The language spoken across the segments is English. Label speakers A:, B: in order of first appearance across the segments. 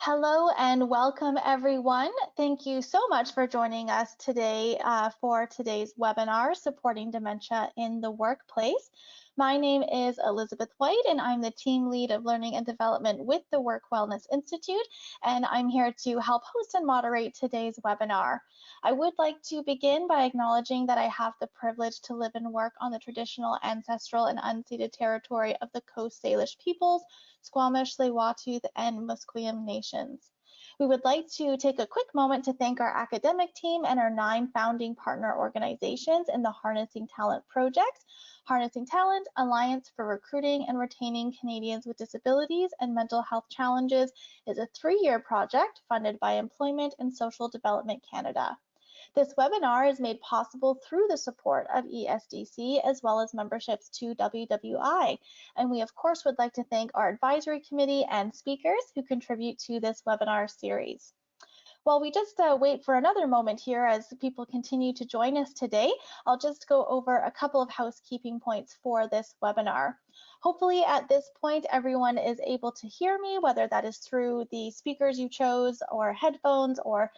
A: Hello and welcome everyone. Thank you so much for joining us today for today's webinar, Supporting Dementia in the Workplace. My name is Elizabeth White and I'm the team lead of learning and development with the Work Wellness Institute, and I'm here to help host and moderate today's webinar. I would like to begin by acknowledging that I have the privilege to live and work on the traditional, ancestral, and unceded territory of the Coast Salish peoples, Squamish, Tsleil-Waututh, and Musqueam nations. We would like to take a quick moment to thank our academic team and our 9 founding partner organizations in the Harnessing Talent project. Harnessing Talent, Alliance for Recruiting and Retaining Canadians with Disabilities and Mental Health Challenges, is a 3-year project funded by Employment and Social Development Canada. This webinar is made possible through the support of ESDC as well as memberships to WWI. And we of course would like to thank our advisory committee and speakers who contribute to this webinar series. While we just wait for another moment here as people continue to join us today, I'll just go over a couple of housekeeping points for this webinar. Hopefully at this point, everyone is able to hear me, whether that is through the speakers you chose or headphones or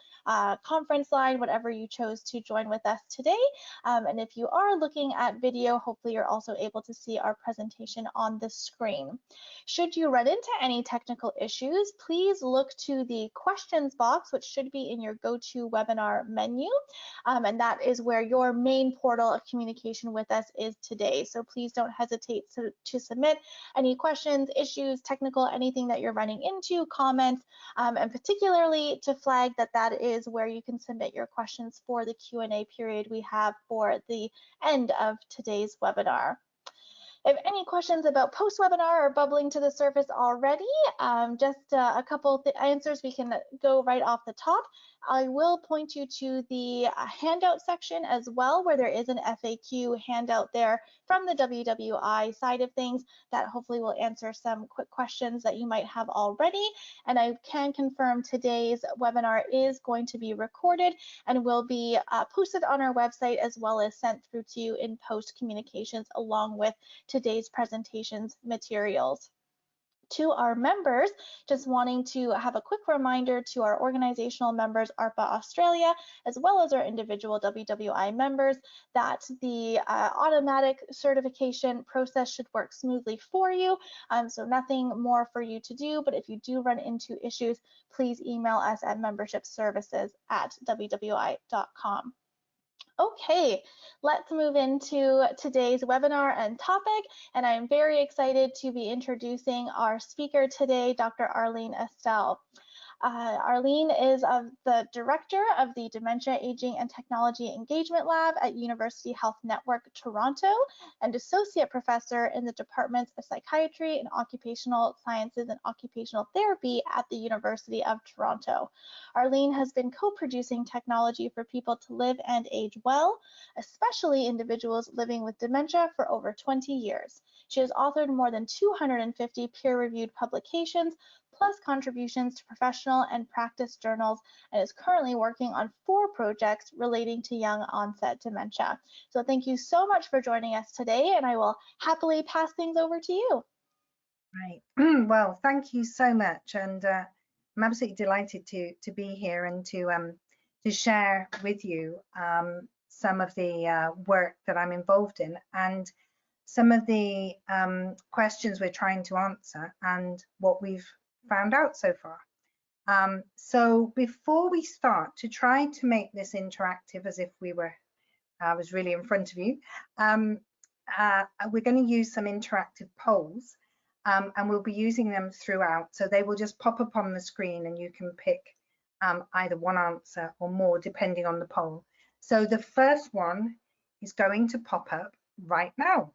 A: conference line, whatever you chose to join with us today. And if you are looking at video, hopefully you're also able to see our presentation on the screen. Should you run into any technical issues, please look to the questions box, which should be in your GoToWebinar menu. And that is where your main portal of communication with us is today. So please don't hesitate to submit any questions, issues, technical, anything that you're running into, comments, and particularly to flag that that is where you can submit your questions for the Q&A period we have for the end of today's webinar. If any questions about post-webinar are bubbling to the surface already, just a couple of answers we can go right off the top. I will point you to the handout section as well, where there is an FAQ handout there from the WWI side of things that hopefully will answer some quick questions that you might have already. And I can confirm today's webinar is going to be recorded and will be posted on our website as well as sent through to you in post communications along with today's presentations materials. To our members, just wanting to have a quick reminder to our organizational members, ARPA Australia, as well as our individual WWI members, that the automatic certification process should work smoothly for you. So nothing more for you to do, but if you do run into issues, please email us at membershipservices@wwi.com. Okay, let's move into today's webinar and topic, and I'm very excited to be introducing our speaker today, Dr. Arlene Astell. Arlene is the director of the Dementia, Aging and Technology Engagement Lab at University Health Network Toronto and associate professor in the departments of Psychiatry and Occupational Sciences and Occupational Therapy at the University of Toronto. Arlene has been co-producing technology for people to live and age well, especially individuals living with dementia, for over 20 years. She has authored more than 250 peer-reviewed publications, plus contributions to professional and practice journals, and is currently working on 4 projects relating to young onset dementia. So thank you so much for joining us today, and I will happily pass things over to you.
B: Right. Well, thank you so much, and I'm absolutely delighted to be here and to share with you some of the work that I'm involved in and some of the questions we're trying to answer and what we've found out so far. So before we start, to try to make this interactive as if I was really in front of you, we're going to use some interactive polls, and we'll be using them throughout. So they will just pop up on the screen and you can pick either one answer or more depending on the poll. So the first one is going to pop up right now,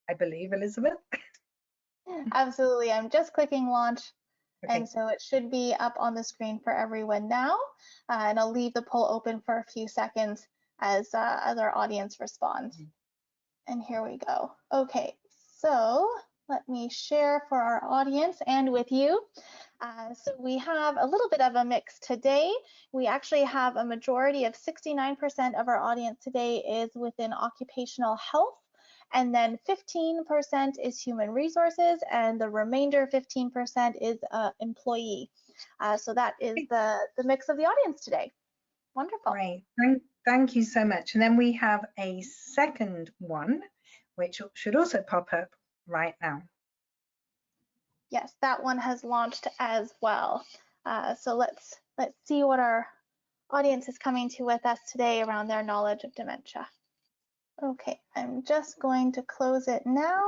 B: I believe, Elizabeth.
A: Absolutely, I'm just clicking launch.
B: Okay.
A: And so it should be up on the screen for everyone now. And I'll leave the poll open for a few seconds as our audience responds. And here we go. Okay, so let me share for our audience and with you. So we have a little bit of a mix today. We actually have a majority of 69% of our audience today is within occupational health, and then 15% is human resources, and the remainder 15% is employee. So that is the mix of the audience today. Wonderful.
B: Great, thank you so much. And then we have a second one, which should also pop up right now.
A: Yes, that one has launched as well. So let's see what our audience is coming to with us today around their knowledge of dementia. Okay, I'm just going to close it now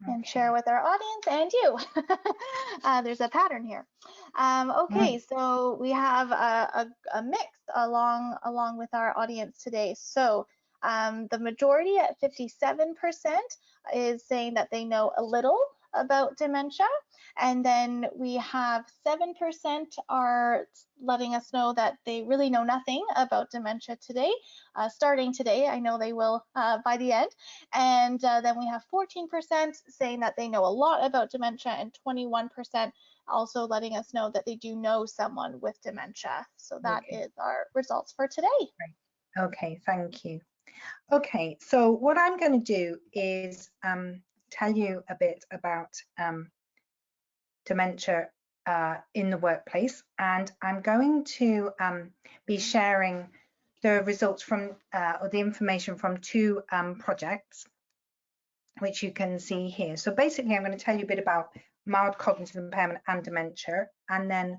A: and share with our audience and you. There's a pattern here. Okay, so we have a mix along with our audience today. So the majority at 57% is saying that they know a little about dementia, and then we have 7% are letting us know that they really know nothing about dementia today, starting today. I know they will by the end. And then we have 14% saying that they know a lot about dementia, and 21% also letting us know that they do know someone with dementia. So that is our results for today.
B: Right. Okay, thank you. Okay, so what I'm going to do is tell you a bit about dementia in the workplace, and I'm going to be sharing the results from or the information from two projects, which you can see here. So basically, I'm going to tell you a bit about mild cognitive impairment and dementia, and then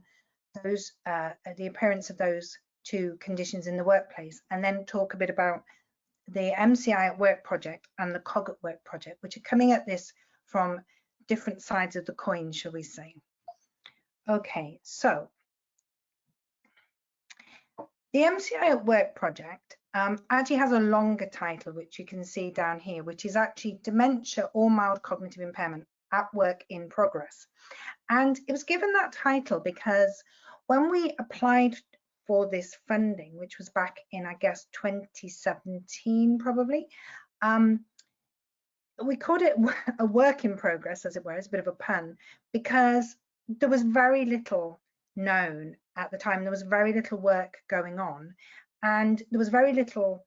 B: those the appearance of those two conditions in the workplace, and then talk a bit about the MCI at Work project and the COG at Work project, which are coming at this from different sides of the coin, shall we say. Okay, so the MCI at Work project actually has a longer title, which you can see down here, which is actually Dementia or Mild Cognitive Impairment at Work in Progress. And it was given that title because when we applied for this funding, which was back in, I guess, 2017 probably, we called it a work in progress, as it were. It's a bit of a pun, because there was very little known at the time. There was very little work going on, and there was very little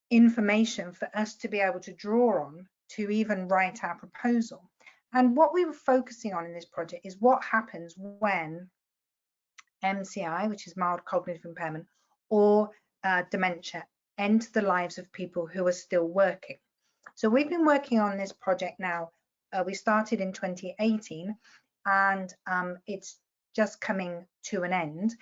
B: information for us to be able to draw on to even write our proposal. And what we were focusing on in this project is what happens when MCI, which is mild cognitive impairment, or dementia, enter the lives of people who are still working. So we've been working on this project now. We started in 2018, and it's just coming to an end.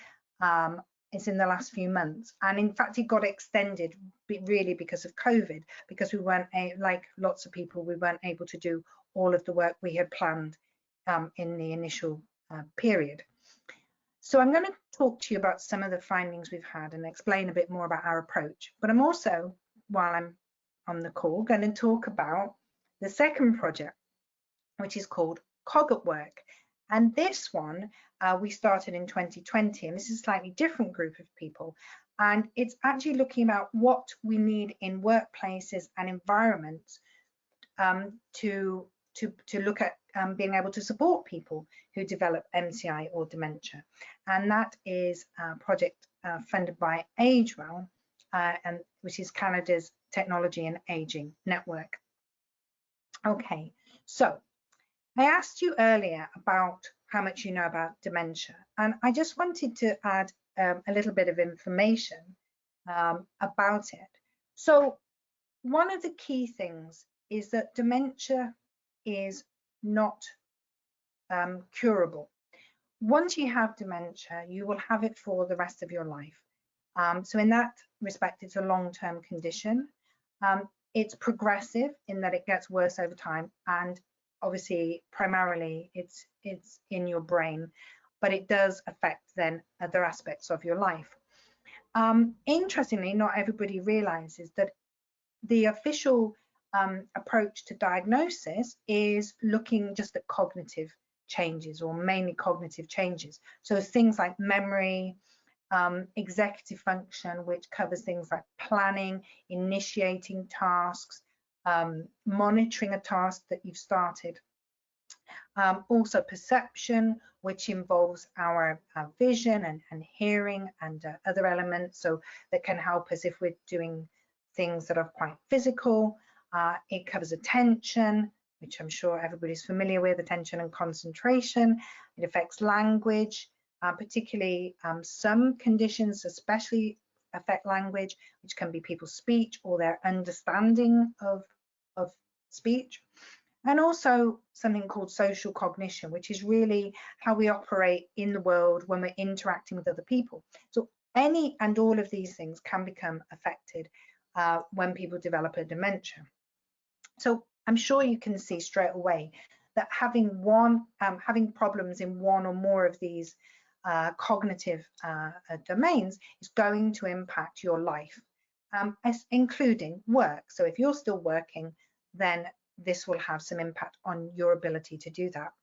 B: It's in the last few months, and in fact it got extended really because of COVID, because we weren't, like lots of people, we weren't able to do all of the work we had planned in the initial period. So I'm going to talk to you about some of the findings we've had and explain a bit more about our approach. But I'm also, while I'm on the call, going to talk about the second project, which is called COG at Work. And this one we started in 2020, and this is a slightly different group of people. And it's actually looking about what we need in workplaces and environments to look at being able to support people who develop MCI or dementia. And that is a project funded by AgeWell, and which is Canada's Technology and Aging Network. Okay, so I asked you earlier about how much you know about dementia, and I just wanted to add a little bit of information about it. So one of the key things is that dementia is not curable. Once you have dementia, you will have it for the rest of your life. So in that respect, it's a long-term condition. It's progressive in that it gets worse over time, and obviously primarily it's in your brain, but it does affect then other aspects of your life. Interestingly, not everybody realizes that the official approach to diagnosis is looking just at cognitive changes, or mainly cognitive changes. So things like memory, executive function, which covers things like planning, initiating tasks, monitoring a task that you've started. Also perception, which involves our vision and hearing and other elements, so that can help us if we're doing things that are quite physical. It covers attention, which I'm sure everybody's familiar with, attention and concentration. It affects language, particularly some conditions especially affect language, which can be people's speech or their understanding of speech. And also something called social cognition, which is really how we operate in the world when we're interacting with other people. So any and all of these things can become affected when people develop a dementia. So I'm sure you can see straight away that having problems in one or more of these cognitive domains is going to impact your life, including work. So if you're still working, then this will have some impact on your ability to do that.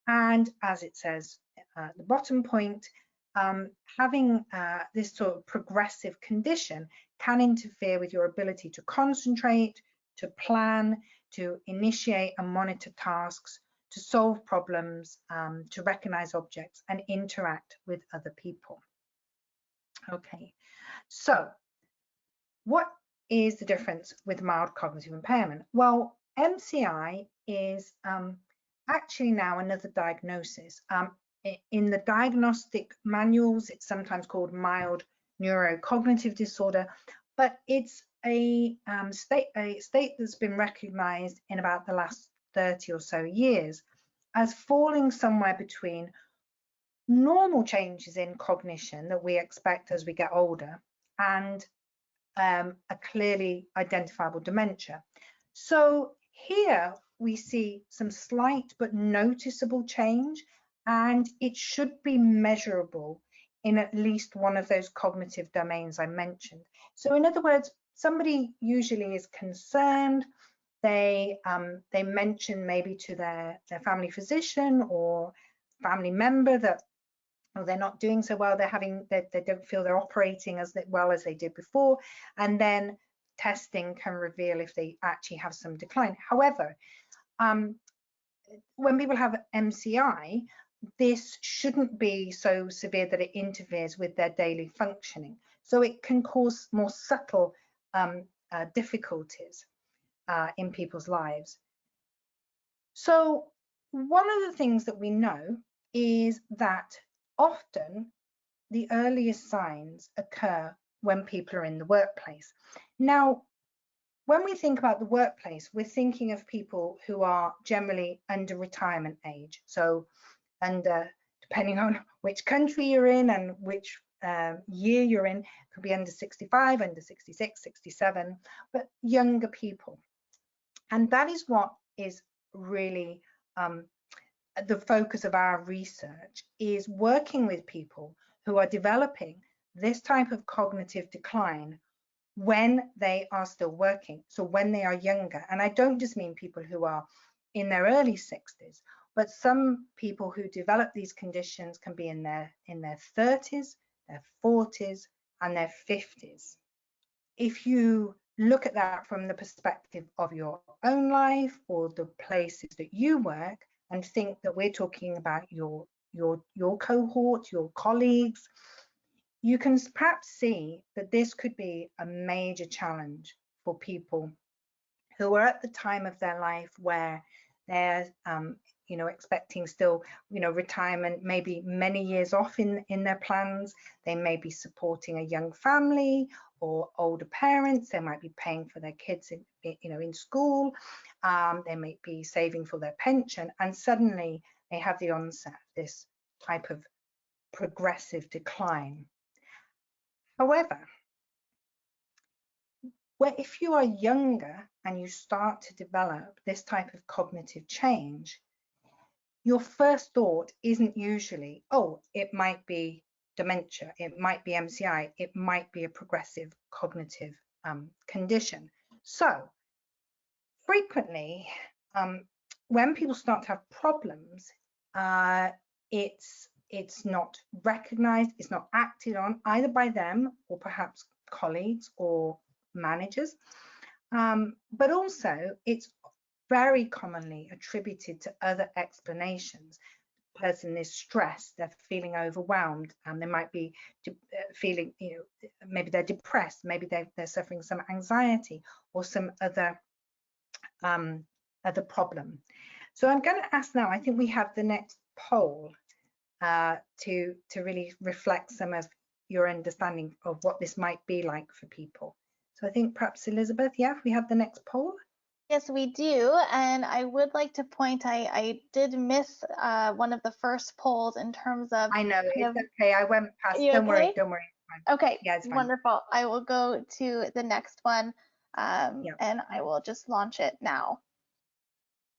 B: And as it says at the bottom point, having this sort of progressive condition can interfere with your ability to concentrate, to plan, to initiate and monitor tasks, to solve problems, to recognize objects and interact with other people. Okay, so what is the difference with mild cognitive impairment? Well, MCI is actually now another diagnosis. In the diagnostic manuals, it's sometimes called mild neurocognitive disorder, but it's a state that's been recognized in about the last 30 or so years as falling somewhere between normal changes in cognition that we expect as we get older and a clearly identifiable dementia. So here we see some slight but noticeable change, and it should be measurable in at least one of those cognitive domains I mentioned. So in other words, somebody usually is concerned, they mention maybe to their family physician or family member that they're not doing so well, they don't feel they're operating as well as they did before, and then testing can reveal if they actually have some decline. However, when people have MCI, this shouldn't be so severe that it interferes with their daily functioning. So it can cause more subtle difficulties in people's lives. So one of the things that we know is that often the earliest signs occur when people are in the workplace. Now, when we think about the workplace, we're thinking of people who are generally under retirement age. So depending on which country you're in and which year you're in, could be under 65, under 66, 67, but younger people. And that is what is really the focus of our research, is working with people who are developing this type of cognitive decline when they are still working, so when they are younger. And I don't just mean people who are in their early 60s, but some people who develop these conditions can be in their 30s, their 40s, and their 50s. If you look at that from the perspective of your own life or the places that you work, and think that we're talking about your cohort, your colleagues, you can perhaps see that this could be a major challenge for people who are at the time of their life where they're expecting still retirement, maybe many years off in their plans. They may be supporting a young family or older parents. They might be paying for their kids in school. They might be saving for their pension, and suddenly they have the onset of this type of progressive decline. However, if you are younger and you start to develop this type of cognitive change, your first thought isn't usually, oh, it might be dementia, it might be MCI, it might be a progressive cognitive condition. So frequently, when people start to have problems, it's not recognized, it's not acted on either by them or perhaps colleagues or managers, but also it's very commonly attributed to other explanations. The person is stressed, they're feeling overwhelmed, and they might be feeling, maybe they're depressed, maybe they're suffering some anxiety or some other the problem. So I'm going to ask now, I think we have the next poll to really reflect some of your understanding of what this might be like for people. So I think perhaps Elizabeth, yeah, if we have the next poll.
A: Yes, we do. And I would like to point, I did miss one of the first polls in terms of.
B: I know, it's okay. I went past.
A: You
B: Don't worry,
A: okay?
B: don't worry. It's fine.
A: Okay,
B: Yeah, it's fine.
A: wonderful. I will go to the next one
B: Yeah.
A: and I will just launch it now.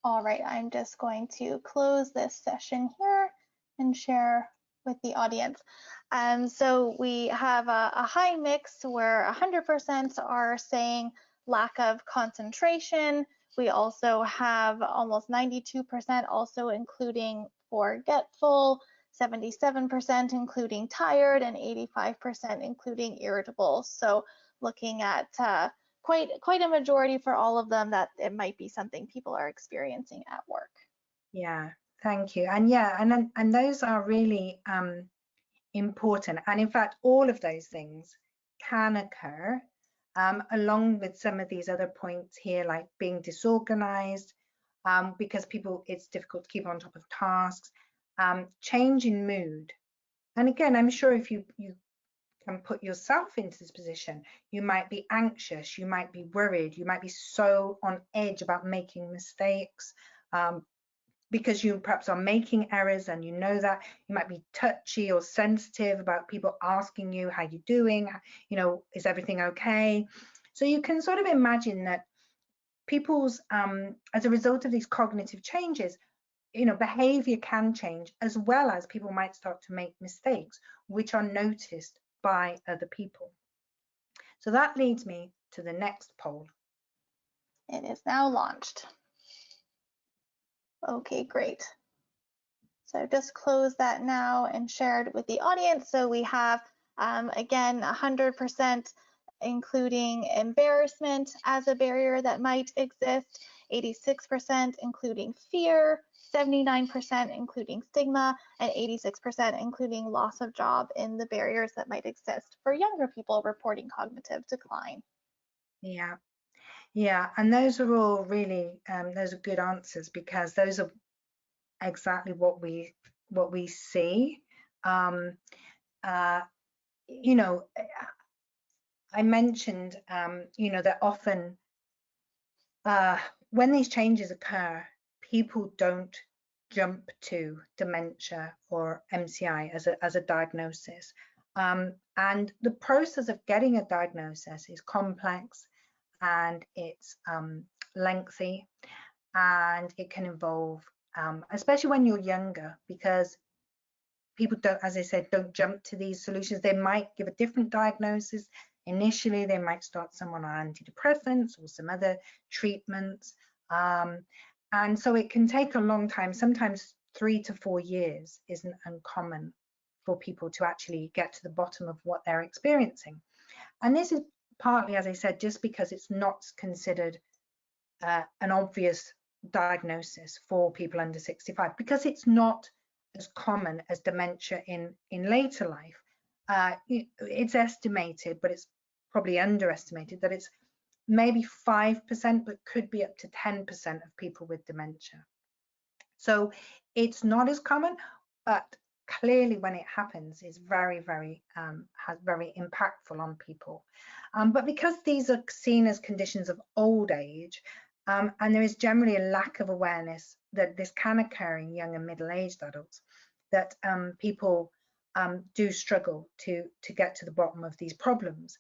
A: All right, I'm just going to close this session here and share with the audience. So we have a high mix where 100% are saying lack of concentration. We also have almost 92% also including forgetful, 77% including tired, and 85% including irritable. So looking at quite a majority for all of them that it might be something people are experiencing at work.
B: Yeah, thank you. And yeah, and those are really important. And in fact, all of those things can occur along with some of these other points here, like being disorganized, because it's difficult to keep on top of tasks, change in mood. And again, I'm sure if you can put yourself into this position, you might be anxious, you might be worried, you might be so on edge about making mistakes, because you perhaps are making errors and you know that. You might be touchy or sensitive about people asking you how you're doing, is everything okay? So you can sort of imagine that people's, as a result of these cognitive changes, behavior can change, as well as people might start to make mistakes, which are noticed by other people. So that leads me to the next poll.
A: It is now launched. Okay, great. So just close that now and share it with the audience. So we have, again, 100% including embarrassment as a barrier that might exist, 86% including fear, 79% including stigma, and 86% including loss of job in the barriers that might exist for younger people reporting cognitive decline.
B: Yeah. Yeah, and those are all really, those are good answers, because those are exactly what we see. I mentioned, that often when these changes occur, people don't jump to dementia or MCI as a diagnosis. And the process of getting a diagnosis is complex, and it's lengthy, and it can involve, especially when you're younger, because people don't, as I said, don't jump to these solutions. They might give a different diagnosis. Initially, they might start someone on antidepressants or some other treatments. And so it can take a long time. Sometimes 3 to 4 years isn't uncommon for people to actually get to the bottom of what they're experiencing. And this is partly, as I said, just because it's not considered an obvious diagnosis for people under 65, because it's not as common as dementia in later life. It's estimated, but it's probably underestimated, that it's maybe 5%, but could be up to 10% of people with dementia. So it's not as common, but clearly when it happens is very, very impactful on people. But because these are seen as conditions of old age, and there is generally a lack of awareness that this can occur in young and middle-aged adults, that people do struggle to get to the bottom of these problems.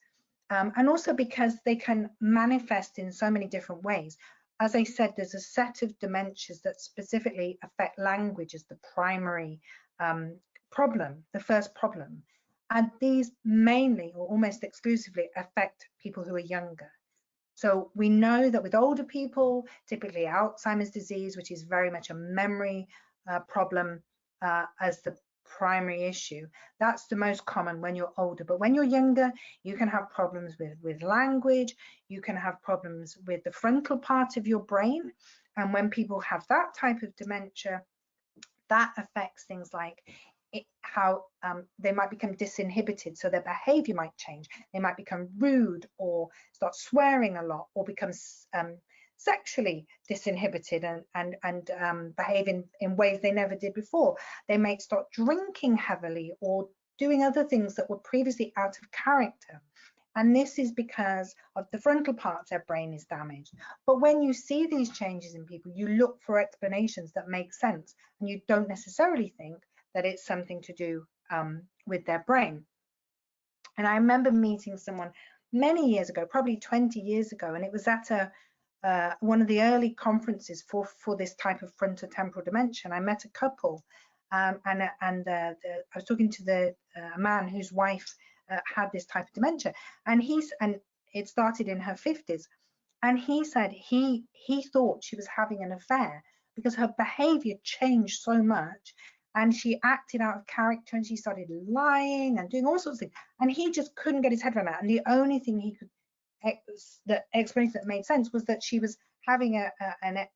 B: And also because they can manifest in so many different ways. As I said, there's a set of dementias that specifically affect language as the primary problem, the first problem. And these mainly or almost exclusively affect people who are younger. So we know that with older people, typically Alzheimer's disease, which is very much a memory problem as the primary issue, that's the most common when you're older. But when you're younger, you can have problems with language, you can have problems with the frontal part of your brain. And when people have that type of dementia, that affects things like how they might become disinhibited, so their behavior might change. They might become rude or start swearing a lot, or become sexually disinhibited and behave in ways they never did before. They may start drinking heavily or doing other things that were previously out of character. And this is because of the frontal part of their brain is damaged. But when you see these changes in people, you look for explanations that make sense, and you don't necessarily think that it's something to do with their brain. And I remember meeting someone many years ago, probably 20 years ago, and it was at one of the early conferences for this type of frontotemporal dementia. And I met a couple, and I was talking to the man whose wife had this type of dementia, and it started in her 50s, and he said he thought she was having an affair because her behavior changed so much, and she acted out of character, and she started lying and doing all sorts of things, and he just couldn't get his head around that. And the only thing he could, the explanation that made sense, was that she was having an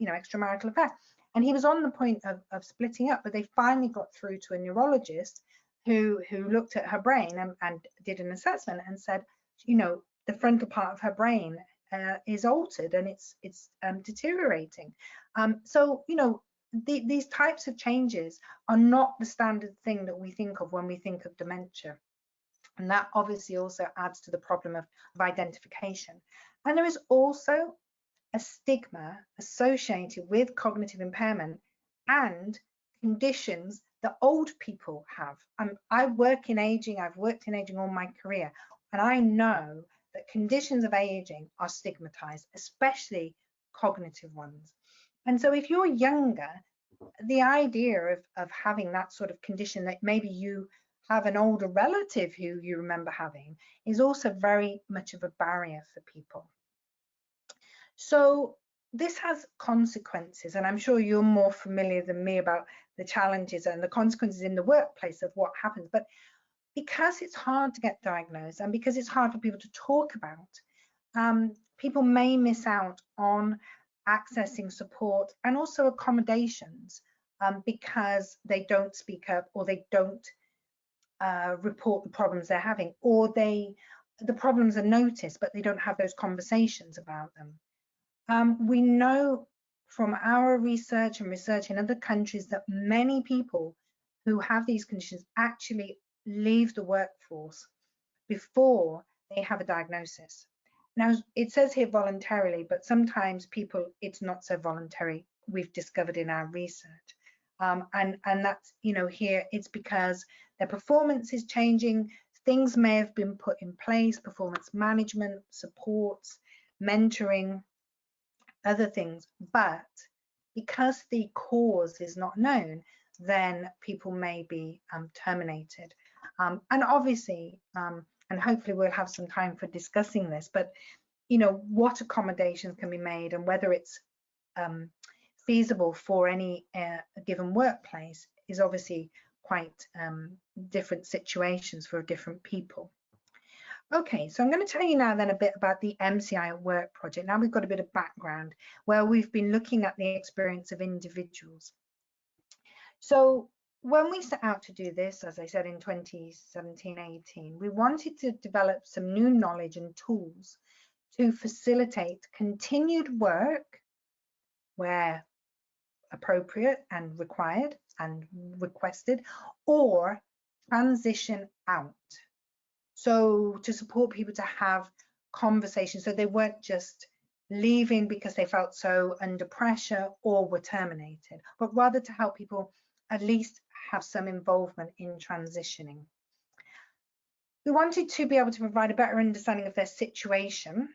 B: extramarital affair, and he was on the point of splitting up. But they finally got through to a neurologist who looked at her brain and did an assessment and said, the frontal part of her brain is altered, and it's deteriorating. So these types of changes are not the standard thing that we think of when we think of dementia. And that obviously also adds to the problem of identification. And there is also a stigma associated with cognitive impairment and conditions that old people have. I work in aging, I've worked in aging all my career, and I know that conditions of aging are stigmatized, especially cognitive ones. And so if you're younger, the idea of having that sort of condition, that maybe you have an older relative who you remember having, is also very much of a barrier for people. So this has consequences, and I'm sure you're more familiar than me about the challenges and the consequences in the workplace of what happens. But because it's hard to get diagnosed, and because it's hard for people to talk about, people may miss out on accessing support and also accommodations because they don't speak up, or they don't report the problems they're having, or the problems are noticed but they don't have those conversations about them. We know from our research and research in other countries that many people who have these conditions actually leave the workforce before they have a diagnosis. Now, it says here voluntarily, but sometimes people, it's not so voluntary, we've discovered in our research. And that's, here it's because their performance is changing, things may have been put in place, performance management, supports, mentoring, other things, but because the cause is not known, then people may be terminated. And obviously, and hopefully we'll have some time for discussing this, but what accommodations can be made and whether it's feasible for any given workplace is obviously quite different situations for different people. Okay, so I'm going to tell you now then a bit about the MCI at Work project. Now we've got a bit of background where we've been looking at the experience of individuals. So when we set out to do this, as I said, in 2017-18, we wanted to develop some new knowledge and tools to facilitate continued work where appropriate and required and requested, or transition out. So to support people to have conversations, so they weren't just leaving because they felt so under pressure or were terminated, but rather to help people at least have some involvement in transitioning. We wanted to be able to provide a better understanding of their situation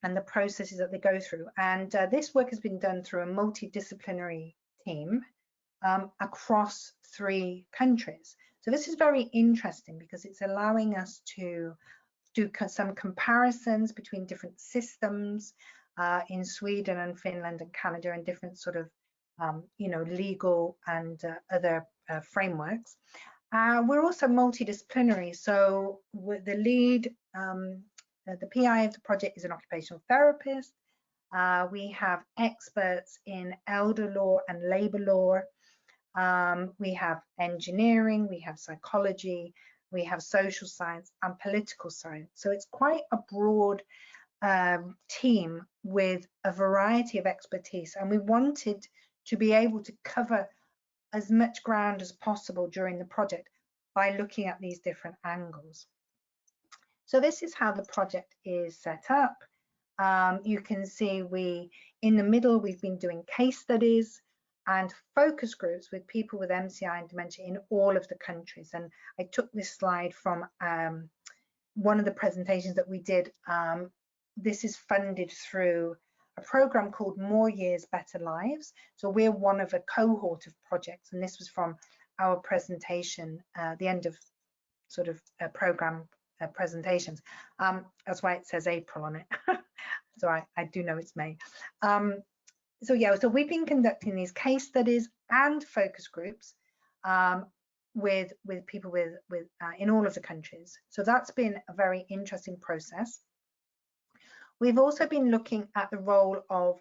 B: and the processes that they go through. And this work has been done through a multidisciplinary team across 3 countries. So this is very interesting because it's allowing us to do some comparisons between different systems in Sweden and Finland and Canada, and different sort of legal and other frameworks. We're also multidisciplinary, so with the lead, the PI of the project is an occupational therapist. We have experts in elder law and labor law. We have engineering, we have psychology, we have social science and political science. So it's quite a broad team with a variety of expertise, and we wanted to be able to cover as much ground as possible during the project by looking at these different angles. So this is how the project is set up. You can see in the middle, we've been doing case studies and focus groups with people with MCI and dementia in all of the countries. And I took this slide from one of the presentations that we did. This is funded through a program called More Years, Better Lives. So we're one of a cohort of projects, and this was from our presentation, the end of sort of program presentations. That's why it says April on it. So I do know it's May. So yeah, so we've been conducting these case studies and focus groups with people with in all of the countries. So that's been a very interesting process. We've also been looking at the role of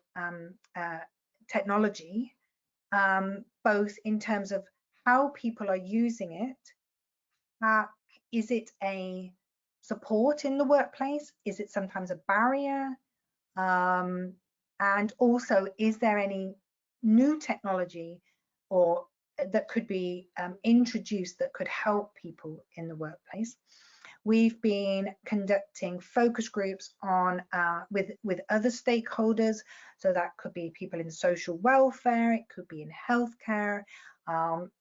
B: technology, both in terms of how people are using it. Is it a support in the workplace? Is it sometimes a barrier? And also, is there any new technology or that could be introduced that could help people in the workplace? We've been conducting focus groups on with other stakeholders. So that could be people in social welfare, it could be in healthcare,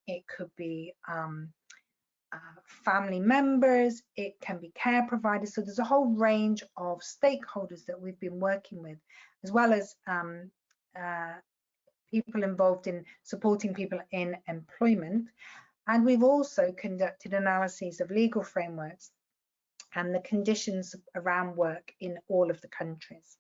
B: it could be family members, it can be care providers. So there's a whole range of stakeholders that we've been working with, as well as people involved in supporting people in employment. And we've also conducted analyses of legal frameworks and the conditions around work in all of the countries.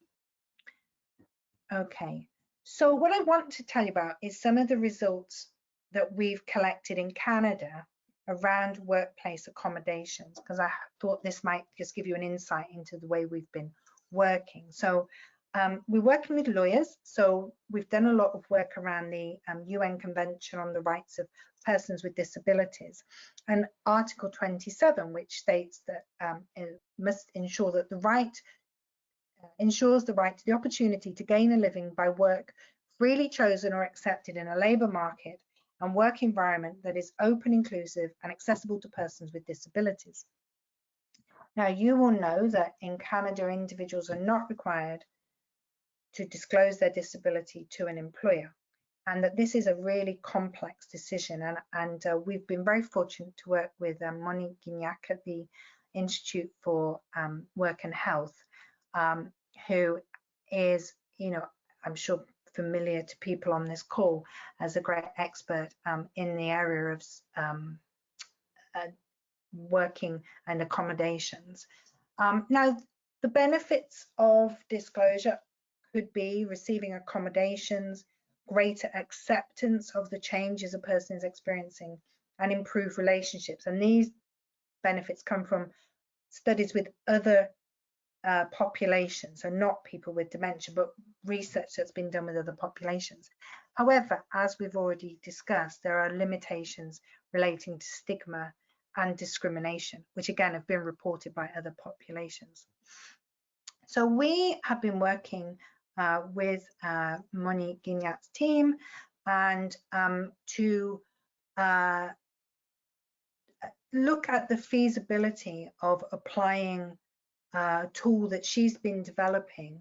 B: Okay, so what I want to tell you about is some of the results that we've collected in Canada around workplace accommodations, because I thought this might just give you an insight into the way we've been working. So we're working with lawyers, so we've done a lot of work around the UN Convention on the Rights of Persons with Disabilities, and Article 27, which states that it must ensure that the right ensures the right to the opportunity to gain a living by work freely chosen or accepted in a labour market and work environment that is open, inclusive and accessible to persons with disabilities. Now, you will know that in Canada, individuals are not required to disclose their disability to an employer, and that this is a really complex decision. And we've been very fortunate to work with Monique Guignac at the Institute for Work and Health, who is, you know, I'm sure familiar to people on this call as a great expert in the area of working and accommodations. Now, the benefits of disclosure could be receiving accommodations, greater acceptance of the changes a person is experiencing, and improved relationships. And these benefits come from studies with other populations, so not people with dementia, but research that's been done with other populations. However, as we've already discussed, there are limitations relating to stigma and discrimination, which again have been reported by other populations. So we have been working with Monique Guignac's team and to look at the feasibility of applying a tool that she's been developing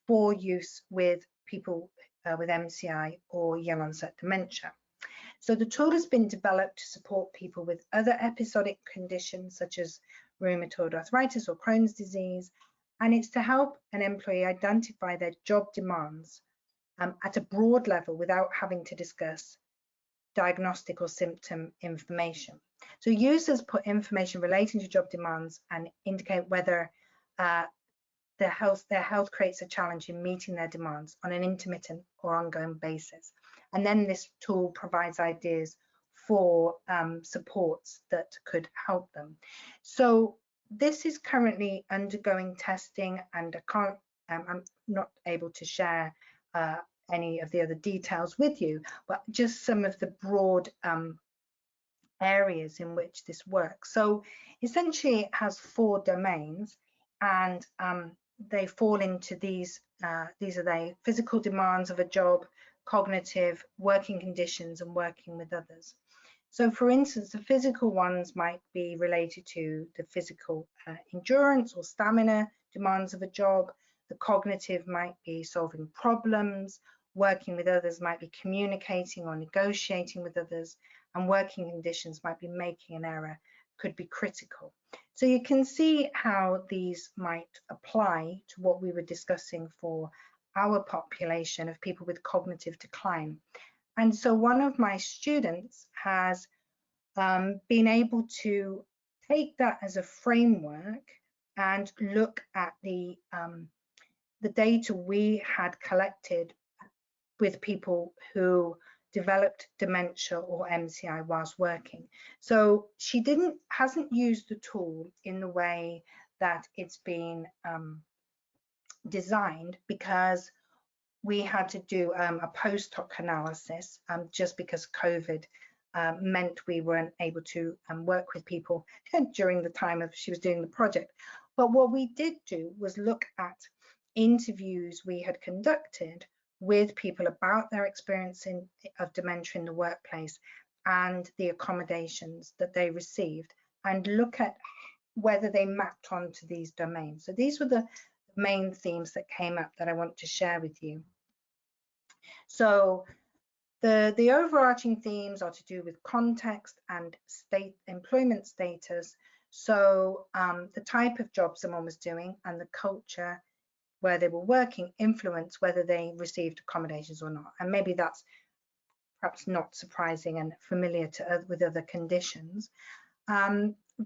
B: for use with people with MCI or young onset dementia. So the tool has been developed to support people with other episodic conditions such as rheumatoid arthritis or Crohn's disease, and it's to help an employee identify their job demands at a broad level without having to discuss diagnostic or symptom information. So users put information relating to job demands and indicate whether their health creates a challenge in meeting their demands on an intermittent or ongoing basis. And then this tool provides ideas for supports that could help them. So this is currently undergoing testing, and I'm not able to share any of the other details with you, but just some of the broad areas in which this works. So essentially it has 4 domains, and they fall into these are the physical demands of a job, cognitive, working conditions, and working with others. So for instance, the physical ones might be related to the physical endurance or stamina demands of a job. The cognitive might be solving problems. Working with others might be communicating or negotiating with others. And working conditions might be making an error, could be critical. So you can see how these might apply to what we were discussing for our population of people with cognitive decline. And so one of my students has been able to take that as a framework and look at the data we had collected with people who developed dementia or MCI whilst working. So she hasn't used the tool in the way that it's been designed, because we had to do a post hoc analysis just because COVID meant we weren't able to work with people during the time of she was doing the project. But what we did do was look at interviews we had conducted with people about their experience of dementia in the workplace and the accommodations that they received, and look at whether they mapped onto these domains. So these were the main themes that came up that I want to share with you. So the overarching themes are to do with context and employment status. So the type of job someone was doing and the culture where they were working influence whether they received accommodations or not. And maybe that's perhaps not surprising and familiar with other conditions.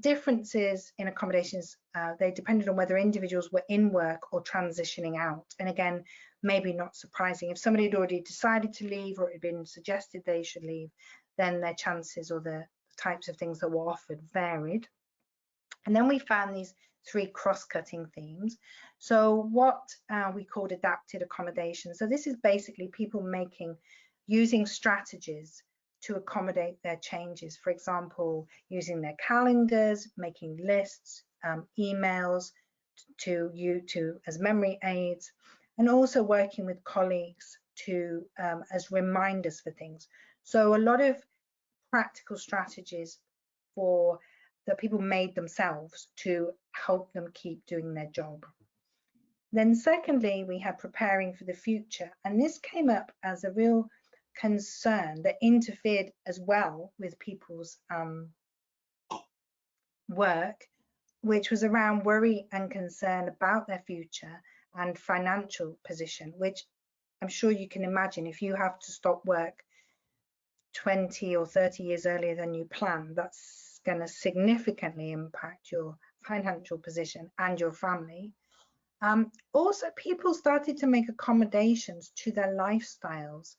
B: Differences in accommodations, they depended on whether individuals were in work or transitioning out. And again, maybe not surprising. If somebody had already decided to leave or it had been suggested they should leave, then their chances or the types of things that were offered varied. And then we found these 3 cross-cutting themes. So what we called adapted accommodation. So this is basically people using strategies to accommodate their changes. For example, using their calendars, making lists, emails as memory aids, and also working with colleagues as reminders for things. So a lot of practical strategies that people made themselves to help them keep doing their job. Then secondly, we had preparing for the future, and this came up as a real concern that interfered as well with people's work, which was around worry and concern about their future and financial position, which I'm sure you can imagine if you have to stop work 20 or 30 years earlier than you planned, that's going to significantly impact your financial position and your family. Also, people started to make accommodations to their lifestyles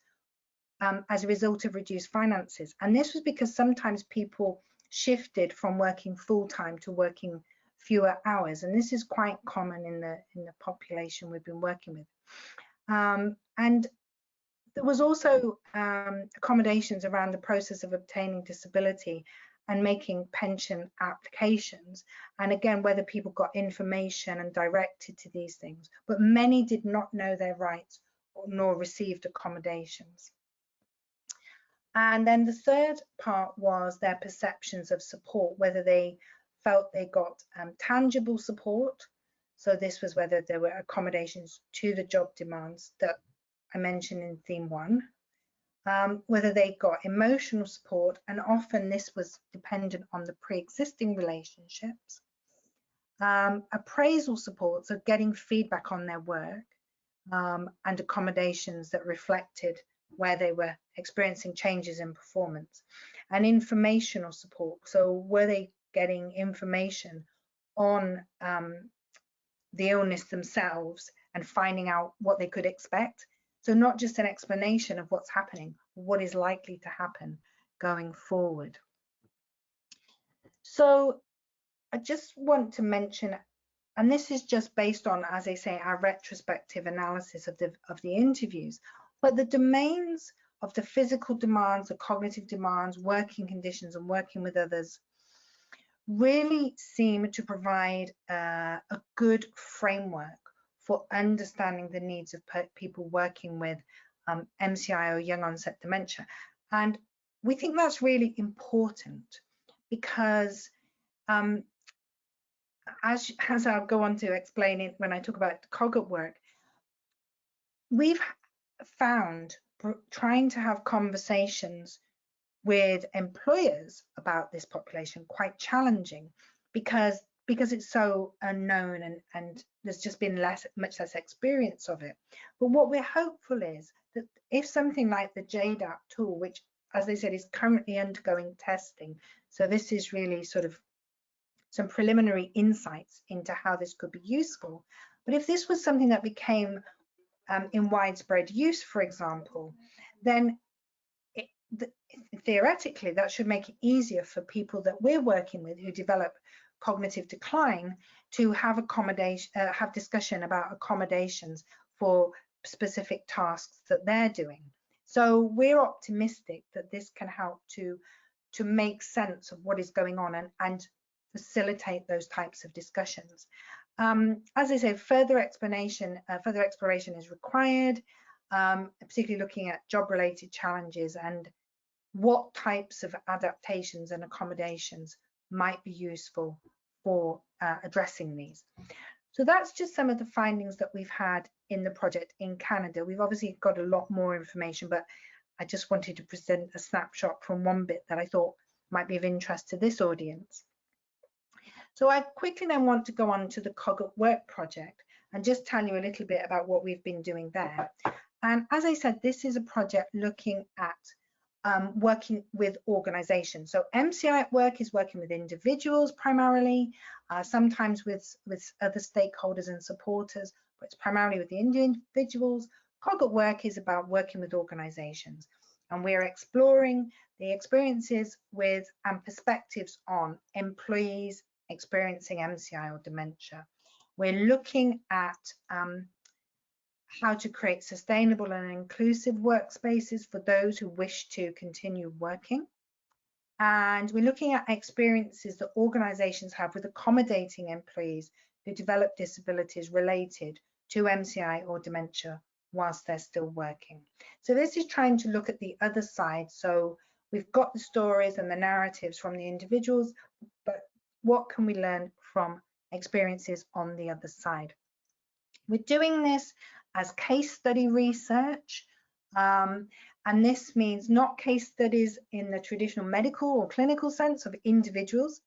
B: as a result of reduced finances. And this was because sometimes people shifted from working full-time to working fewer hours. And this is quite common in the population we've been working with. And there was also accommodations around the process of obtaining disability and making pension applications. And again, whether people got information and directed to these things, but many did not know their rights nor received accommodations. And then the third part was their perceptions of support, whether they felt they got tangible support. So this was whether there were accommodations to the job demands that I mentioned in theme 1, whether they got emotional support, and often this was dependent on the pre-existing relationships, appraisal support, so getting feedback on their work, and accommodations that reflected where they were experiencing changes in performance, and informational support, so were they getting information on the illness themselves and finding out what they could expect. So not just an explanation of what's happening, what is likely to happen going forward. So I just want to mention, and this is just based on, as I say, our retrospective analysis of the interviews, but the domains of the physical demands, the cognitive demands, working conditions, and working with others really seem to provide a good framework for understanding the needs of people working with MCI or young onset dementia. And we think that's really important because as I'll go on to explain it when I talk about the COGUT work, we've found trying to have conversations with employers about this population quite challenging because it's so unknown and there's just been much less experience of it. But what we're hopeful is that if something like the JDAP tool, which as I said is currently undergoing testing, so this is really sort of some preliminary insights into how this could be useful. But if this was something that became in widespread use, for example, then theoretically that should make it easier for people that we're working with who develop cognitive decline to have have discussion about accommodations for specific tasks that they're doing. So we're optimistic that this can help to make sense of what is going on and facilitate those types of discussions. As I say, further exploration is required, particularly looking at job-related challenges and what types of adaptations and accommodations might be useful for addressing these. So that's just some of the findings that we've had in the project in Canada. We've obviously got a lot more information, but I just wanted to present a snapshot from one bit that I thought might be of interest to this audience. So I quickly then want to go on to the COGUT work project and just tell you a little bit about what we've been doing there. And as I said, this is a project looking at working with organizations. So MCI at work is working with individuals primarily, sometimes with other stakeholders and supporters, but it's primarily with the individuals. COGUT work is about working with organizations. And we're exploring the experiences with and perspectives on employees experiencing MCI or dementia. We're looking at how to create sustainable and inclusive workspaces for those who wish to continue working. And we're looking at experiences that organizations have with accommodating employees who develop disabilities related to MCI or dementia whilst they're still working. So this is trying to look at the other side. So we've got the stories and the narratives from the individuals, but what can we learn from experiences on the other side? We're doing this as case study research, and this means not case studies in the traditional medical or clinical sense of individuals,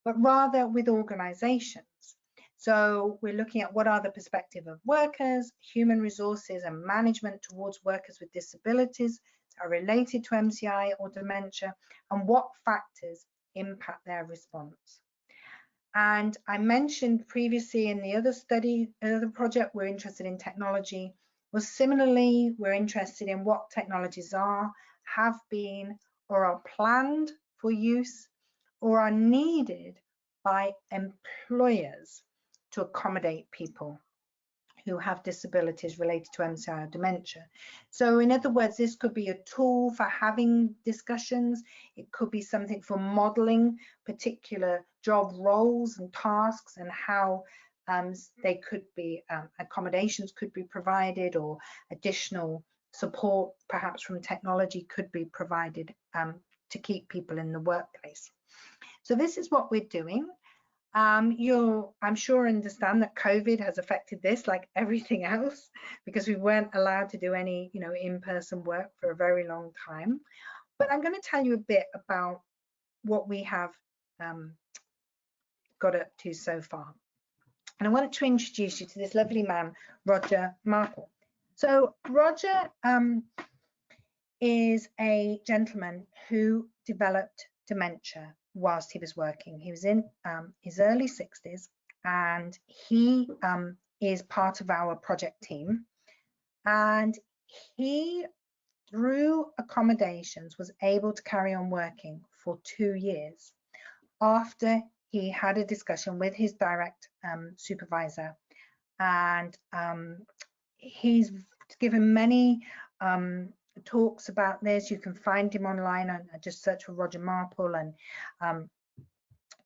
B: but rather with organizations. So we're looking at what are the perspective of workers, human resources and management towards workers with disabilities that are related to MCI or dementia, and what factors impact their response. And I mentioned previously in the other study, another project, we're interested in technology. Well, similarly, we're interested in what technologies are, have been, or are planned for use, or are needed by employers to accommodate people who have disabilities related to MCI or dementia. So in other words, this could be a tool for having discussions. It could be something for modeling particular job roles and tasks and how they could be, accommodations could be provided, or additional support perhaps from technology could be provided to keep people in the workplace. So this is what we're doing. You'll, I'm sure, understand that COVID has affected this like everything else, because we weren't allowed to do any, in-person work for a very long time. But I'm going to tell you a bit about what we have got up to so far. And I wanted to introduce you to this lovely man, Roger Marple. So Roger is a gentleman who developed dementia whilst he was working. He was in his early 60s, and he is part of our project team. And he, through accommodations, was able to carry on working for 2 years after he had a discussion with his direct supervisor. And he's given many talks about this. You can find him online and just search for Roger Marple, and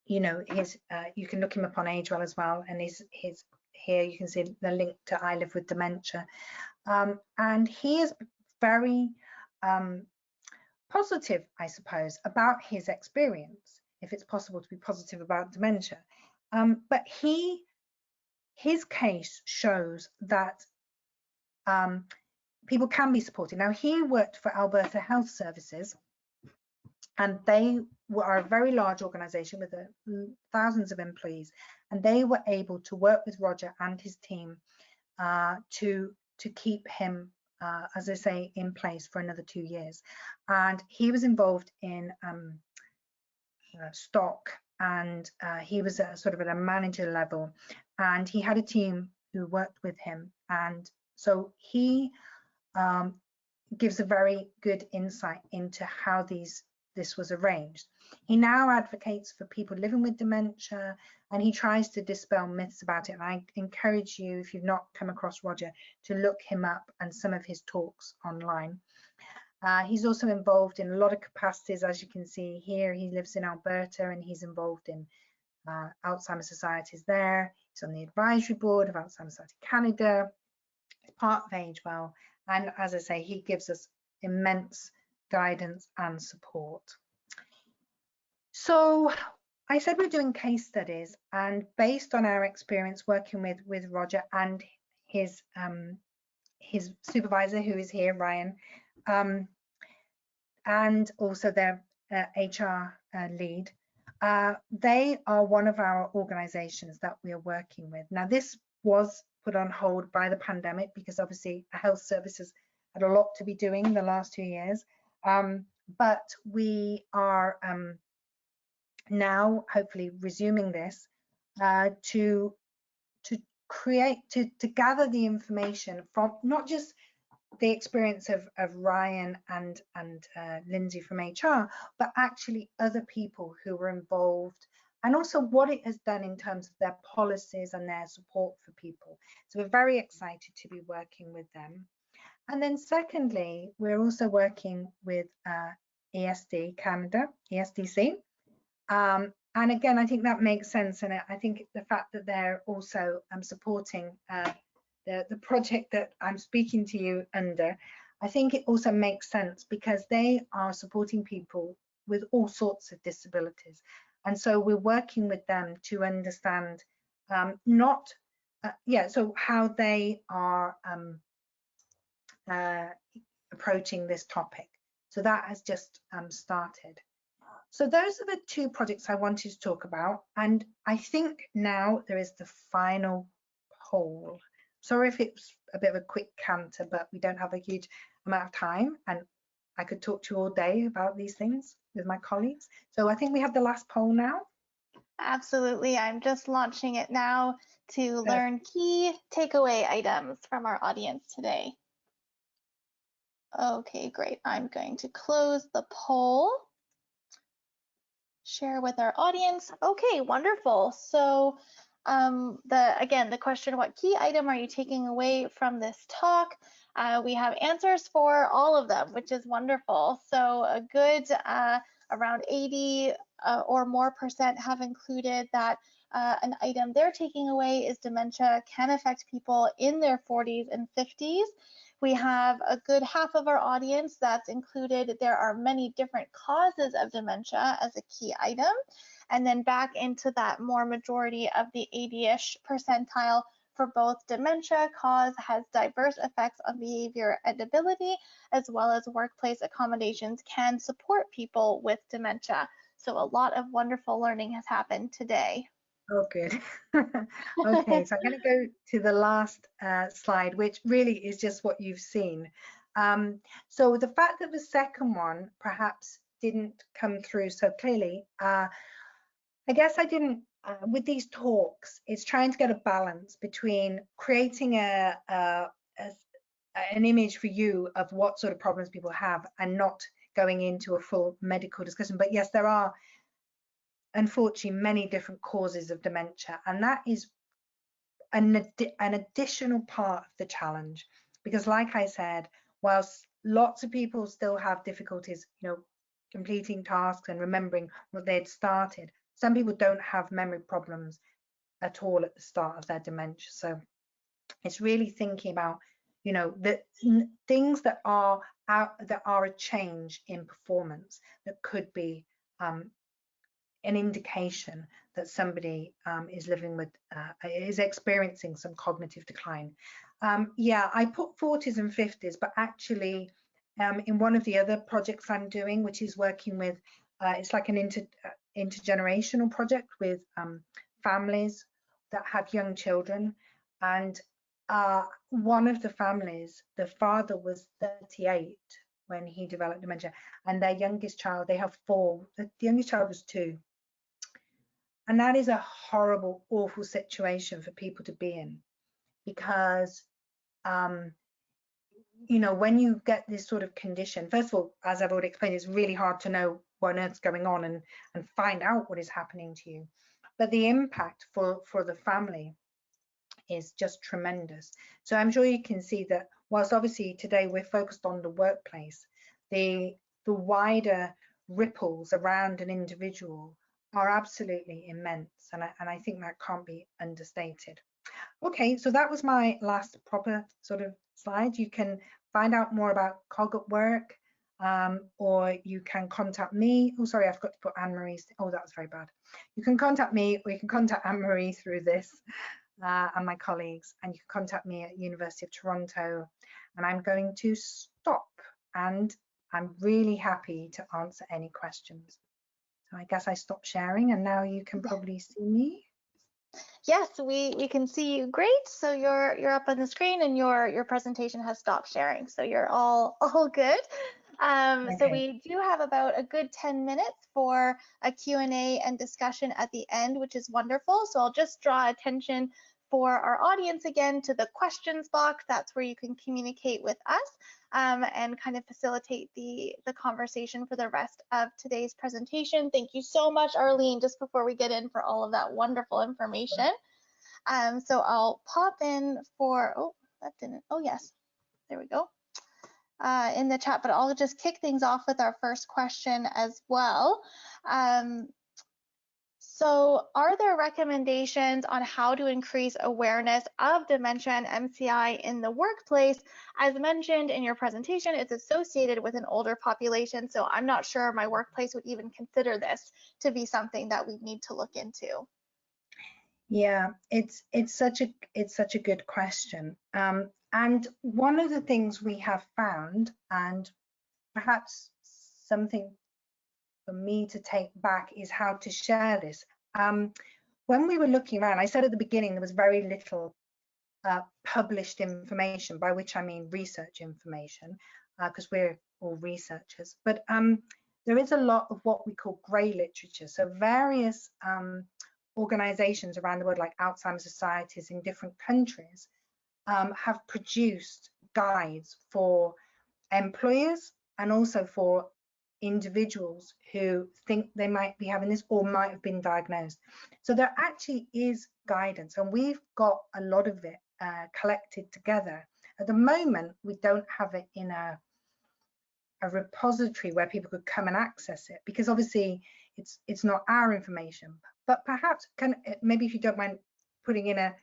B: you can look him up on AgeWell as well, and his here you can see the link to I Live with Dementia. And he is very positive, I suppose, about his experience, if it's possible to be positive about dementia. But his case shows that people can be supported. Now, he worked for Alberta Health Services, and they are a very large organization with thousands of employees, and they were able to work with Roger and his team to keep him, as I say, in place for another 2 years. And he was involved in stock, and he was sort of at a manager level, and he had a team who worked with him. And so he gives a very good insight into how this was arranged. He now advocates for people living with dementia, and he tries to dispel myths about it. And I encourage you, if you've not come across Roger, to look him up and some of his talks online. He's also involved in a lot of capacities, as you can see here. He lives in Alberta, and he's involved in Alzheimer's societies there. He's on the advisory board of Alzheimer's Society Canada. He's part of Age Well, and as I say, he gives us immense guidance and support. So I said we're doing case studies, and based on our experience working with Roger and his supervisor, who is here, Ryan, and also their HR lead, they are one of our organizations that we are working with. Now, this was put on hold by the pandemic because obviously health services had a lot to be doing in the last 2 years, but we are now hopefully resuming this to gather the information from not just the experience of Ryan and Lindsay from HR, but actually other people who were involved, and also what it has done in terms of their policies and their support for people. So we're very excited to be working with them. And then secondly, we're also working with ESD Canada, ESDC. And again, I think that makes sense. And I think the fact that they're also supporting the project that I'm speaking to you under, I think it also makes sense because they are supporting people with all sorts of disabilities. And so we're working with them to understand so how they are approaching this topic. So that has just started. So those are the two projects I wanted to talk about. And I think now there is the final poll. Sorry if it's a bit of a quick canter, but we don't have a huge amount of time, and I could talk to you all day about these things with my colleagues. So I think we have the last poll now.
A: Absolutely. I'm just launching it now to learn key takeaway items from our audience today. Okay, great. I'm going to close the poll. Share with our audience. Okay, wonderful. So again, the question, what key item are you taking away from this talk? We have answers for all of them, which is wonderful. So a good around 80 or more percent have included that an item they're taking away is dementia can affect people in their 40s and 50s. We have a good half of our audience that's included there are many different causes of dementia as a key item. And then back into that more majority of the 80-ish percentile for both dementia cause has diverse effects on behavior and ability, as well as workplace accommodations can support people with dementia. So a lot of wonderful learning has happened today.
B: Oh, good. Okay, so I'm going to go to the last slide, which really is just what you've seen. So the fact that the second one perhaps didn't come through so clearly, I guess I didn't, with these talks, it's trying to get a balance between creating an image for you of what sort of problems people have and not going into a full medical discussion. But yes, there are unfortunately many different causes of dementia, and that is an additional part of the challenge, because like I said, whilst lots of people still have difficulties, completing tasks and remembering what they'd started, some people don't have memory problems at all at the start of their dementia. So it's really thinking about, you know, the things that are a change in performance that could be an indication that somebody is living with, is experiencing some cognitive decline. Yeah, I put 40s and 50s, but actually in one of the other projects I'm doing, which is working with, it's like an intergenerational project with families that have young children. And one of the families, the father was 38 when he developed dementia, and their youngest child, they have 4. The youngest child was 2. And that is a horrible, awful situation for people to be in, because, you know, when you get this sort of condition, first of all, as I've already explained, it's really hard to know what on earth's going on and find out what is happening to you. But the impact for the family is just tremendous. So I'm sure you can see that whilst obviously today we're focused on the workplace, the wider ripples around an individual are absolutely immense, and I think that can't be understated. Okay, so that was my last proper sort of slide. You can find out more about COG at Work, or you can contact me. Oh, sorry, I forgot to put Anne-Marie's. Oh, that was very bad. You can contact me, or you can contact Anne-Marie through this and my colleagues, and you can contact me at University of Toronto. And I'm going to stop, and I'm really happy to answer any questions. So I guess I stopped sharing, and now you can probably see me.
A: Yes, we can see you great. So you're up on the screen, and your presentation has stopped sharing. So you're all good.
B: Okay.
A: So we do have about a good 10 minutes for a Q&A and discussion at the end, which is wonderful. So I'll just draw attention for our audience again to the questions box. That's where you can communicate with us and kind of facilitate the conversation for the rest of today's presentation. Thank you so much, Arlene, just before we get in, for all of that wonderful information. So I'll pop in for, oh, that didn't, oh yes, there we go, in the chat, but I'll just kick things off with our first question as well. So are there recommendations on how to increase awareness of dementia and MCI in the workplace? As mentioned in your presentation, it's associated with an older population, so I'm not sure my workplace would even consider this to be something that we need to look into.
B: Yeah, it's such a good question. And one of the things we have found, and perhaps something for me to take back, is how to share this. When we were looking around, I said at the beginning there was very little published information, by which I mean research information, because we're all researchers. But there is a lot of what we call grey literature. So various organizations around the world, like Alzheimer's societies in different countries, have produced guides for employers and also for individuals who think they might be having this or might have been diagnosed. So there actually is guidance, and we've got a lot of it collected together. At the moment, we don't have it in a repository where people could come and access it, because obviously it's not our information. But perhaps maybe if you don't mind putting in a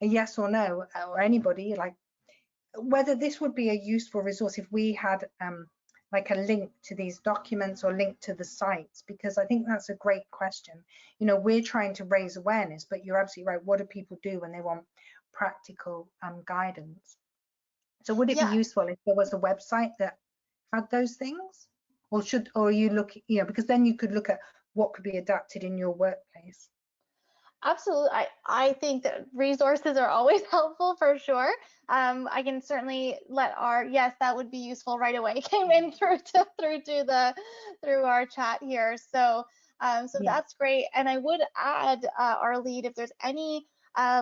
B: yes or no, or anybody, like whether this would be a useful resource if we had like a link to these documents or link to the sites, because I think that's a great question. You know, we're trying to raise awareness, but you're absolutely right. What do people do when they want practical guidance? So would it be useful if there was a website that had those things, or you look, you know, because then you could look at what could be adapted in your workplace.
A: Absolutely. I think that resources are always helpful for sure. I can certainly let yes, that would be useful right away. Came in through our chat here. So that's great. And I would add, Arlene, if there's any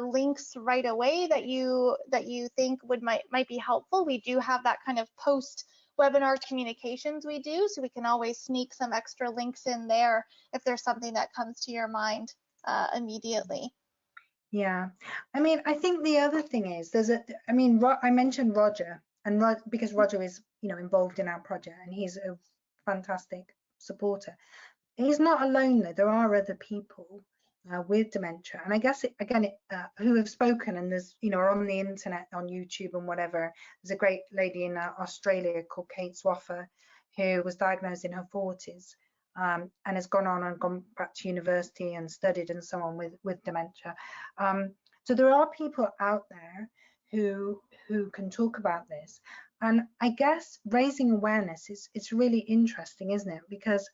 A: links right away that you think might be helpful, we do have that kind of post webinar communications we do, so we can always sneak some extra links in there if there's something that comes to your mind immediately.
B: Yeah, I mean, I think the other thing is I mentioned Roger, and because Roger is, you know, involved in our project, and he's a fantastic supporter. He's not alone though. There are other people with dementia. And I guess who have spoken, and there's, you know, are on the internet, on YouTube and whatever. There's a great lady in Australia called Kate Swaffer, who was diagnosed in her 40s and has gone on and gone back to university and studied and so on with dementia. So there are people out there who can talk about this. And I guess raising awareness is really interesting, isn't it? Because,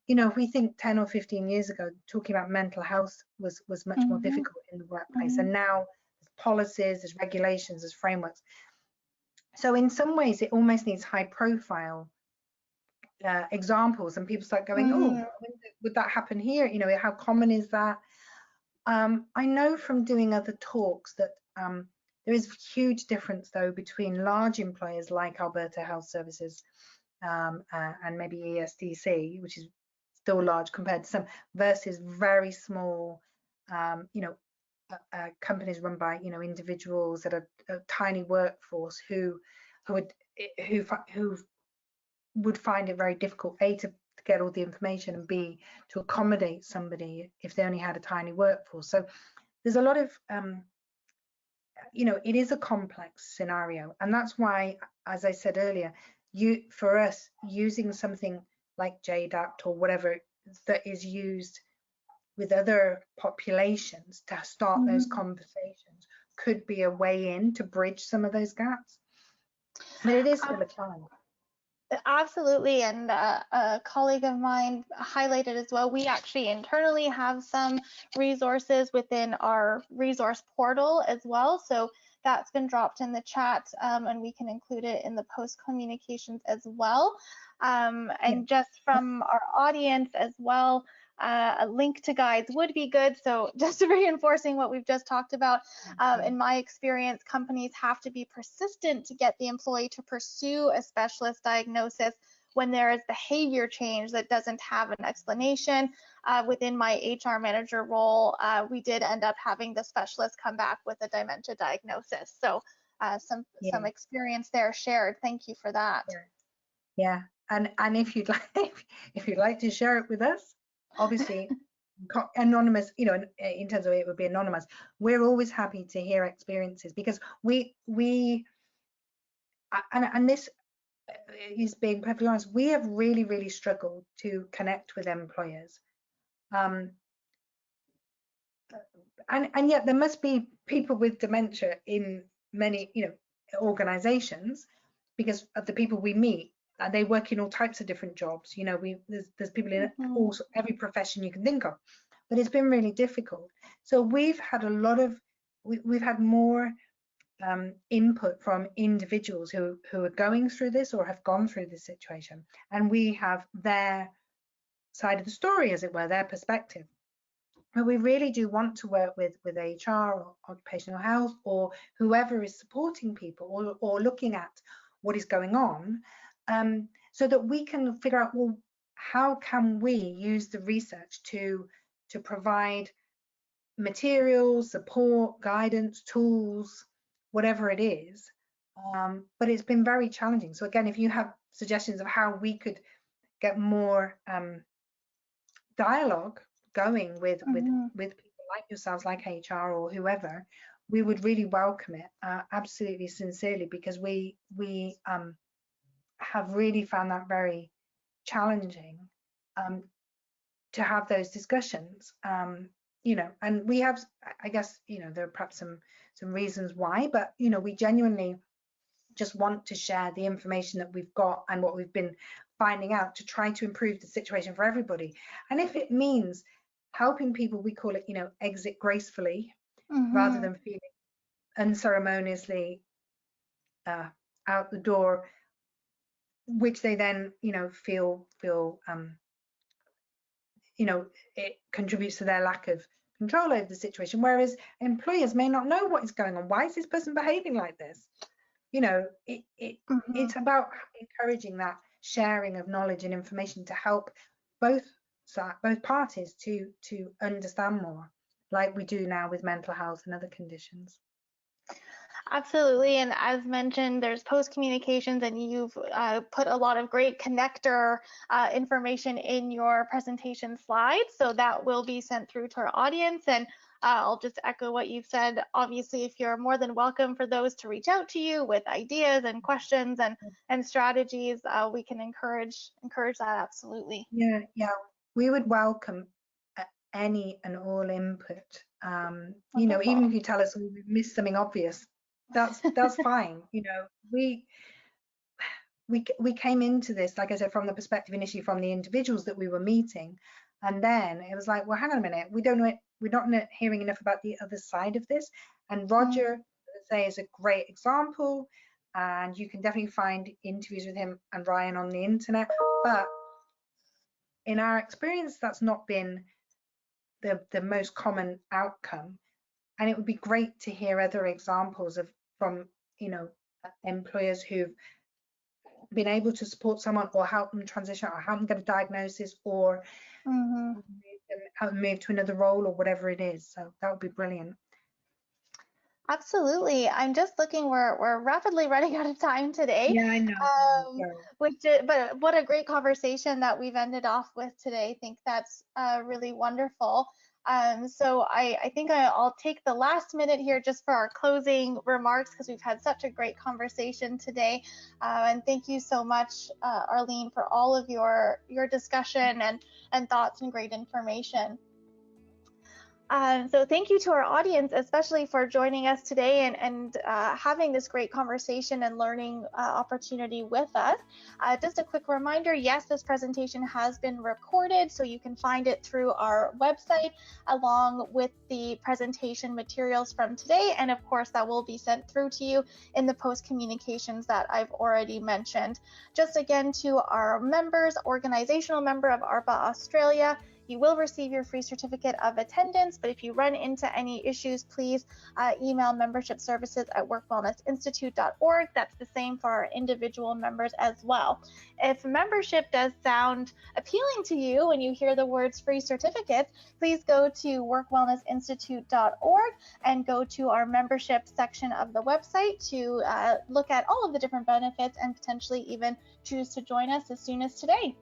B: you know, if we think 10 or 15 years ago, talking about mental health was much more difficult in the workplace. And now there's policies, there's regulations, there's frameworks. So in some ways, it almost needs high profile examples, and people start going, oh, would that happen here? You know, how common is that? I know from doing other talks that there is a huge difference, though, between large employers like Alberta Health Services and maybe ESDC, which is still large compared to some, versus very small, you know, companies run by, you know, individuals that are a tiny workforce who would find it very difficult, A, to get all the information, and B, to accommodate somebody if they only had a tiny workforce. So there's a lot of, you know, it is a complex scenario. And that's why, as I said earlier, for us, using something like JDAPT or whatever that is used with other populations to start those conversations could be a way in to bridge some of those gaps. But it is still a challenge.
A: Absolutely, and a colleague of mine highlighted as well, we actually internally have some resources within our resource portal as well. So that's been dropped in the chat, and we can include it in the post communications as well. And just from our audience as well, a link to guides would be good. So just reinforcing what we've just talked about, in my experience, companies have to be persistent to get the employee to pursue a specialist diagnosis when there is behavior change that doesn't have an explanation. Within my HR manager role, we did end up having the specialist come back with a dementia diagnosis. So some experience there shared. Thank you for that.
B: Yeah, and if you'd like to share it with us, obviously anonymous, you know, in terms of it would be anonymous. We're always happy to hear experiences, because we and this is being perfectly honest, we have really struggled to connect with employers. And yet there must be people with dementia in many, you know, organizations, because of the people we meet. And they work in all types of different jobs. You know, there's people in every profession you can think of, but it's been really difficult. So we've had a lot of, we've had more input from individuals who are going through this or have gone through this situation, and we have their side of the story, as it were, their perspective. But we really do want to work with HR or occupational health or whoever is supporting people or looking at what is going on, so that we can figure out, well, how can we use the research to provide materials, support, guidance, tools, whatever it is. But it's been very challenging. So again, if you have suggestions of how we could get more dialogue going with people like yourselves, like HR or whoever, we would really welcome it, absolutely sincerely, because we have really found that very challenging to have those discussions. You know, and we have, I guess, you know, there are perhaps some reasons why, but you know, we genuinely just want to share the information that we've got and what we've been finding out to try to improve the situation for everybody. And if it means helping people, we call it, you know, exit gracefully, rather than feeling unceremoniously out the door, which they then, you know, feel you know, it contributes to their lack of control over the situation, whereas employers may not know what is going on. Why is this person behaving like this? You know, it's about encouraging that sharing of knowledge and information to help both parties to understand more, like we do now with mental health and other conditions.
A: Absolutely. And as mentioned, there's post communications, and you've put a lot of great connector information in your presentation slides. So that will be sent through to our audience. And I'll just echo what you've said. Obviously, if you're more than welcome for those to reach out to you with ideas and questions and strategies, we can encourage that. Absolutely.
B: Yeah, we would welcome any and all input. You know, even if you tell us we missed something obvious, that's fine. You know, we came into this, like I said, from the perspective initially from the individuals that we were meeting, and then it was like, well, hang on a minute, we're not hearing enough about the other side of this. And Roger, say, is a great example, and you can definitely find interviews with him and Ryan on the internet. But in our experience, that's not been the most common outcome. And it would be great to hear other examples from, you know, employers who've been able to support someone or help them transition or help them get a diagnosis or move to another role or whatever it is. So that would be brilliant.
A: Absolutely. I'm just looking, we're rapidly running out of time today.
B: Yeah, I know.
A: But what a great conversation that we've ended off with today. I think that's really wonderful. So I think I'll take the last minute here just for our closing remarks, because we've had such a great conversation today. And thank you so much, Arlene, for all of your discussion and thoughts and great information. So thank you to our audience, especially for joining us today and having this great conversation and learning opportunity with us. Just a quick reminder, yes, this presentation has been recorded, so you can find it through our website along with the presentation materials from today. And of course, that will be sent through to you in the post communications that I've already mentioned. Just again, to our members, organizational member of ARPA Australia, you will receive your free certificate of attendance, but if you run into any issues, please email membershipservices@workwellnessinstitute.org. That's the same for our individual members as well. If membership does sound appealing to you when you hear the words free certificates, please go to workwellnessinstitute.org and go to our membership section of the website to look at all of the different benefits and potentially even choose to join us as soon as today.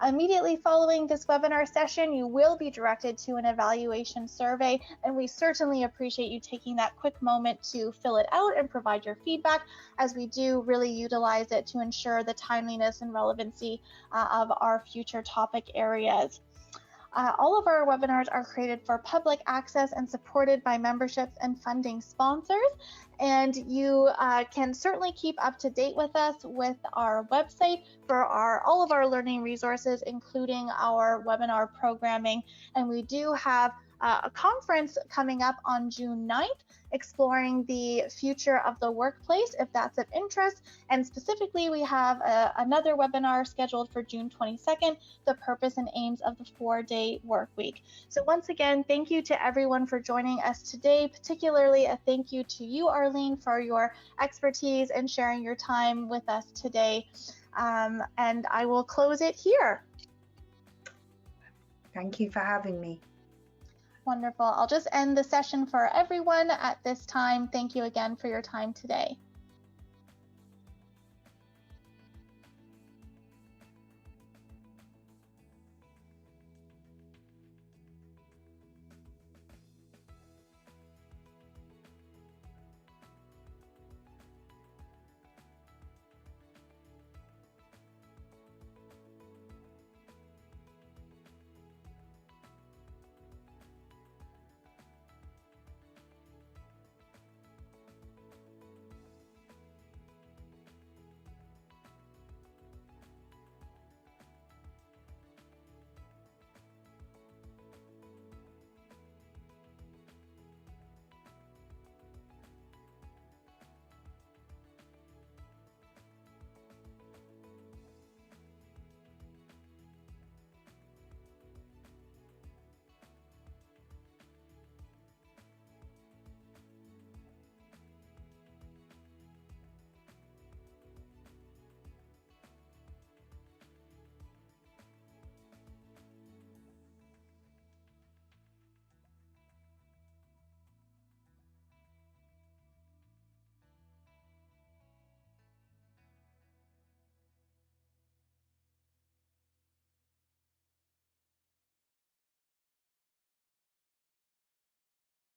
A: Immediately following this webinar session, you will be directed to an evaluation survey, and we certainly appreciate you taking that quick moment to fill it out and provide your feedback, as we do really utilize it to ensure the timeliness and relevancy of our future topic areas. All of our webinars are created for public access and supported by memberships and funding sponsors. And you can certainly keep up to date with us with our website for all of our learning resources, including our webinar programming. And we do have a conference coming up on June 9th, exploring the future of the workplace, if that's of interest. And specifically, we have another webinar scheduled for June 22nd, the purpose and aims of the 4-day work week. So once again, thank you to everyone for joining us today, particularly a thank you to you, Arlene, for your expertise and sharing your time with us today. And I will close it here.
B: Thank you for having me.
A: Wonderful. I'll just end the session for everyone at this time. Thank you again for your time today.